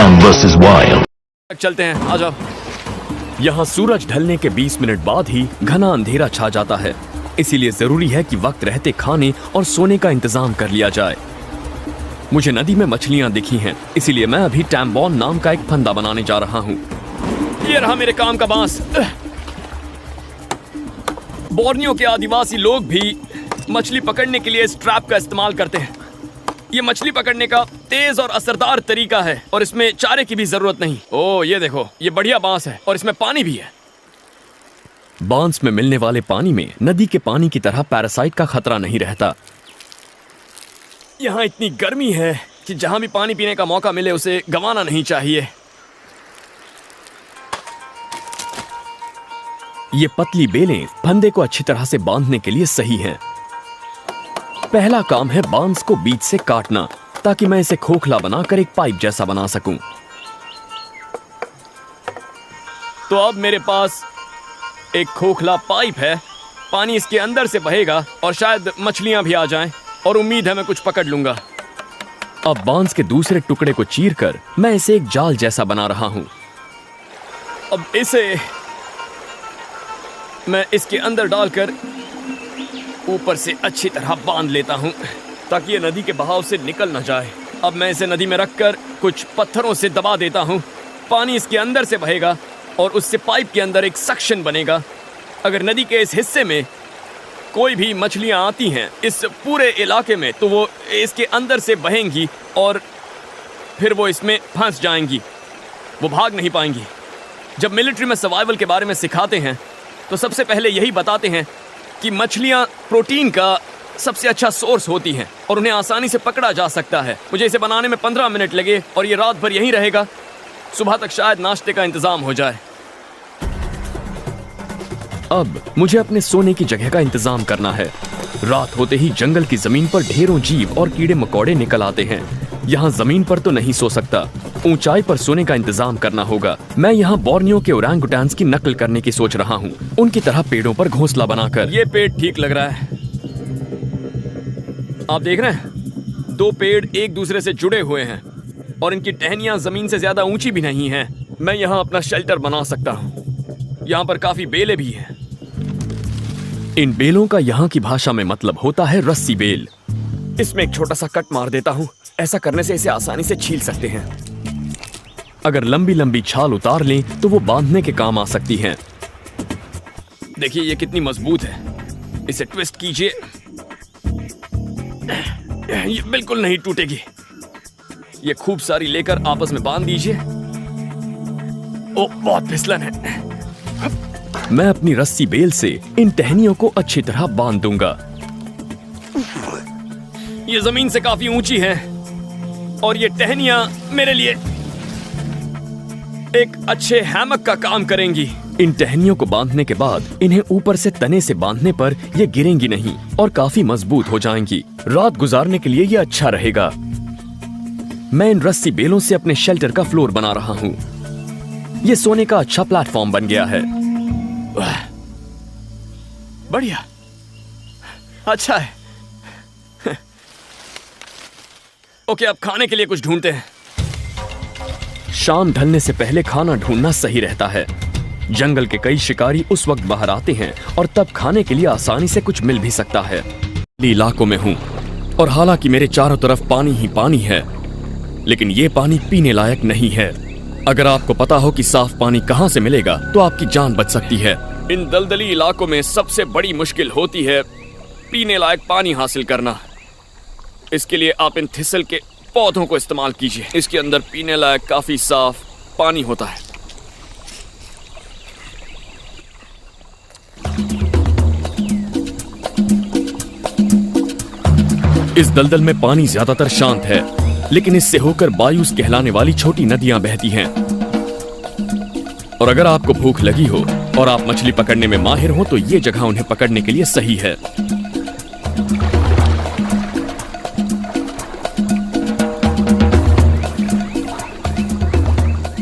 Man vs. Wild. चलते हैं, आ जाओ। यहाँ सूरज ढलने के 20 मिनट बाद ही घना अंधेरा छा जाता है, इसीलिए जरूरी है कि वक्त रहते खाने और सोने का इंतजाम कर लिया जाए। मुझे नदी में मछलियाँ दिखी हैं, इसीलिए मैं अभी टैम्बॉन नाम का एक फंदा बनाने जा रहा हूँ। ये रहा मेरे काम का बांस। बोर्नियो के आदिवासी लोग भी मछली पकड़ने के लिए इस ट्रैप का इस्तेमाल करते हैं। ये मछली पकड़ने का तेज और असरदार तरीका है और इसमें चारे की भी जरूरत नहीं। ओह, ये देखो, ये बढ़िया बांस है और इसमें पानी भी है। बांस में मिलने वाले पानी में नदी के पानी की तरह पैरासाइट का खतरा नहीं रहता। यहाँ इतनी गर्मी है कि जहां भी पानी पीने का मौका मिले उसे गंवाना नहीं चाहिए। ये पतली बेलें फंदे को अच्छी तरह से बांधने के लिए सही हैं। पहला काम है बांस को बीच से काटना, ताकि मैं इसे खोखला बनाकर एक पाइप जैसा बना सकूं। तो अब मेरे पास एक खोखला पाइप है। पानी इसके अंदर से बहेगा और शायद मछलियां भी आ जाएं, और उम्मीद है मैं कुछ पकड़ लूंगा। अब बांस के दूसरे टुकड़े को चीरकर मैं इसे एक जाल जैसा बना रहा हूं। अब इसे मैं इसके अंदर डालकर ऊपर से अच्छी तरह बांध लेता हूं, ताकि ये नदी के बहाव से निकल न जाए। अब मैं इसे नदी में रखकर कुछ पत्थरों से दबा देता हूं। पानी इसके अंदर से बहेगा और उससे पाइप के अंदर एक सक्शन बनेगा। अगर नदी के इस हिस्से में कोई भी मछलियां आती हैं इस पूरे इलाके में, तो वो इसके अंदर से बहेंगी और फिर वो इसमें फंस जाएंगी। वो भाग नहीं पाएंगी। जब मिलिट्री में सर्वाइवल के बारे में सिखाते हैं तो सबसे पहले यही बताते हैं कि मछलियां प्रोटीन का सबसे अच्छा सोर्स होती हैं और उन्हें आसानी से पकड़ा जा सकता है। मुझे इसे बनाने में 15 मिनट लगे और ये रात भर यहीं रहेगा। सुबह तक शायद नाश्ते का इंतजाम हो जाए। अब मुझे अपने सोने की जगह का इंतजाम करना है। रात होते ही जंगल की जमीन पर ढेरों जीव और कीड़े मकोड़े निकल आते हैं। यहाँ जमीन पर तो नहीं सो सकता, ऊंचाई पर सोने का इंतजाम करना होगा। मैं यहाँ बोर्नियो के ओरंगुटान्स की नकल करने की सोच रहा हूँ, उनकी तरह पेड़ों पर घोंसला बनाकर। ये पेड़ ठीक लग रहा है। आप देख रहे हैं, 2 पेड़ एक दूसरे से जुड़े हुए हैं और इनकी टहनियां जमीन से ज्यादा ऊंची भी नहीं हैं। मैं यहाँ अपना शेल्टर बना सकता हूँ। यहाँ पर काफी बेलें भी हैं। इन बेलों का यहाँ की भाषा में मतलब होता है रस्सी बेल। इसमें एक छोटा सा कट मार देता हूँ। ऐसा करने से इसे आसानी से छील सकते हैं। अगर लंबी लंबी छाल उतार लें तो वो बांधने के काम आ सकती हैं। देखिए ये कितनी मजबूत है। इसे ट्विस्ट कीजिए, ये बिल्कुल नहीं टूटेगी। ये खूब सारी लेकर आपस में बांध दीजिए। ओ, बहुत फिसलन है। मैं अपनी रस्सी बेल से इन टहनियों को अच्छी तरह बांध दूंगा। ये जमीन से काफी ऊंची है और ये टहनियां मेरे लिए एक अच्छे हैमक का काम करेंगी। इन टहनियों को बांधने के बाद इन्हें ऊपर से तने से बांधने पर ये गिरेंगी नहीं और काफी मजबूत हो जाएंगी। रात गुजारने के लिए ये अच्छा रहेगा। मैं इन रस्सी बेलों से अपने शेल्टर का फ्लोर बना रहा हूँ। ये सोने का अच्छा प्लेटफॉर्म बन गया है। बढ़िया, अच्छा है। ओके, अब खाने के लिए कुछ ढूंढते हैं। शाम ढलने से पहले खाना ढूंढना सही रहता है। जंगल के कई शिकारी उस वक्त बाहर आते हैं और तब खाने के लिए आसानी से कुछ मिल भी सकता है। इलाकों में हूँ और हालांकि मेरे चारों तरफ पानी ही पानी है, लेकिन ये पानी पीने लायक नहीं है। अगर आपको पता हो कि साफ पानी कहाँ से मिलेगा तो आपकी जान बच सकती है। इन दलदली इलाकों में सबसे बड़ी मुश्किल होती है पीने लायक पानी हासिल करना। इसके लिए आप इन थिसल के पौधों को इस्तेमाल कीजिए। इसके अंदर पीने लायक काफी साफ पानी होता है। इस दलदल में पानी ज्यादातर शांत है, लेकिन इससे होकर बायूस कहलाने वाली छोटी नदियां बहती हैं। और अगर आपको भूख लगी हो और आप मछली पकड़ने में माहिर हो तो ये जगह उन्हें पकड़ने के लिए सही है।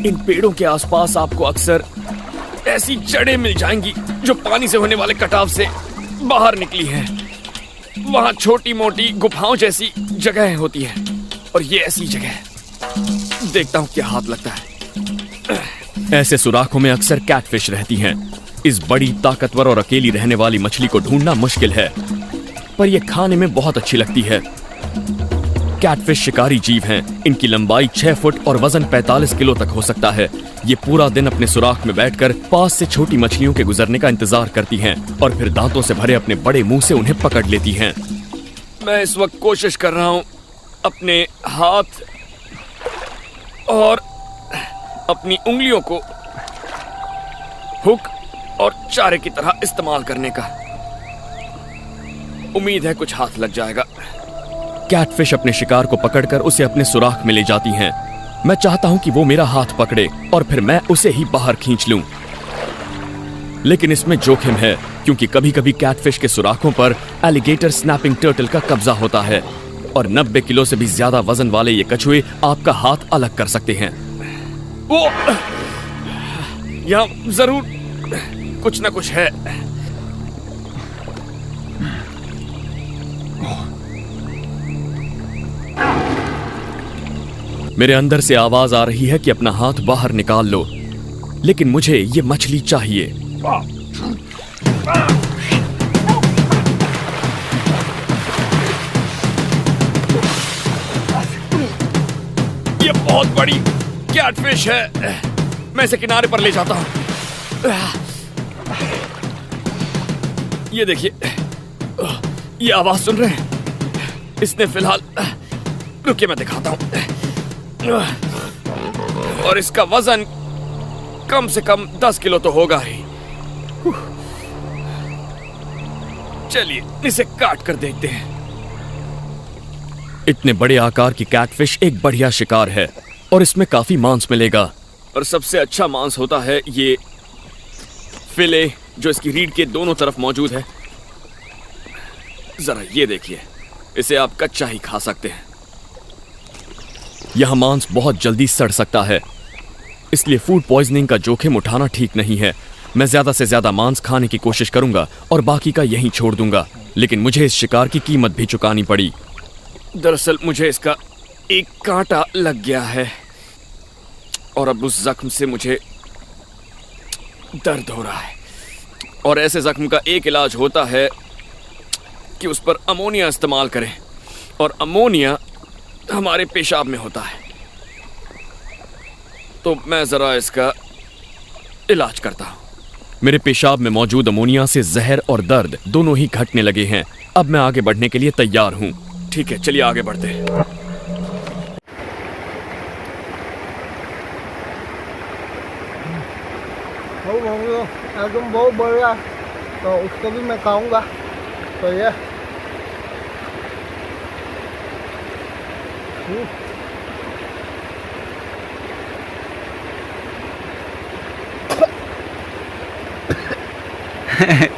इन पेड़ों के आसपास आपको अक्सर ऐसी जड़ें मिल जाएंगी जो पानी से होने वाले कटाव से बाहर निकली हैं। वहां छोटी मोटी गुफाओं जैसी जगह होती हैं और ये ऐसी जगह है। देखता हूँ क्या हाथ लगता है। ऐसे सुराखों में अक्सर कैटफिश रहती हैं। इस बड़ी, ताकतवर और अकेली रहने वाली मछली को ढूंढना मुश्किल है, पर यह खाने में बहुत अच्छी लगती है। कैटफिश शिकारी जीव हैं। इनकी लंबाई 6 फुट और वजन 45 किलो तक हो सकता है। ये पूरा दिन अपने सुराख में बैठकर पास से छोटी मछलियों के गुजरने का इंतजार करती हैं और फिर दांतों से भरे अपने बड़े मुंह से उन्हें पकड़ लेती हैं। मैं इस वक्त कोशिश कर रहा हूं अपने हाथ और अपनी उंगलियों को हुक और चारे की तरह इस्तेमाल करने का। उम्मीद है कुछ हाथ लग जाएगा। कैटफिश अपने शिकार को पकड़कर उसे अपने सुराख में ले जाती हैं। मैं चाहता हूं कि वो मेरा हाथ पकड़े और फिर मैं उसे ही बाहर खींच लूं, लेकिन इसमें जोखिम है क्योंकि कभी-कभी कैटफिश के सुराखों पर एलिगेटर स्नैपिंग टर्टल का कब्जा होता है और 90 किलो से भी ज्यादा वजन वाले ये कछुए आपका हाथ अलग कर सकते हैं। वो यहाँ जरूर कुछ ना कुछ है। मेरे अंदर से आवाज आ रही है कि अपना हाथ बाहर निकाल लो, लेकिन मुझे ये मछली चाहिए। ये बहुत बड़ी कैटफिश है। मैं इसे किनारे पर ले जाता हूं। ये देखिए, ये आवाज सुन रहे हैं? इसने फिलहाल, रुकिए मैं दिखाता हूं। और इसका वजन कम से कम 10 किलो तो होगा ही। चलिए इसे काट कर देखते हैं। इतने बड़े आकार की कैटफिश एक बढ़िया शिकार है और इसमें काफी मांस मिलेगा। और सबसे अच्छा मांस होता है ये फिले जो इसकी रीढ़ के दोनों तरफ मौजूद है। जरा ये देखिए, इसे आप कच्चा ही खा सकते हैं। यह मांस बहुत जल्दी सड़ सकता है, इसलिए फूड पॉइजनिंग का जोखिम उठाना ठीक नहीं है। मैं ज्यादा से ज्यादा मांस खाने की कोशिश करूंगा और बाकी का यहीं छोड़ दूंगा, लेकिन मुझे इस शिकार की कीमत भी चुकानी पड़ी। दरअसल मुझे इसका एक कांटा लग गया है और अब उस जख्म से मुझे दर्द हो रहा है। और ऐसे जख्म का एक इलाज होता है कि उस पर अमोनिया इस्तेमाल करें, और अमोनिया हमारे पेशाब में होता है। तो मैं जरा इसका इलाज करता हूं। मेरे पेशाब में मौजूद अमोनिया से जहर और दर्द दोनों ही घटने लगे हैं। अब मैं आगे बढ़ने के लिए तैयार हूं। ठीक है, चलिए आगे बढ़ते हैं। एकदम बहुत बढ़िया, तो उसको भी मैं खाऊंगा। तो ये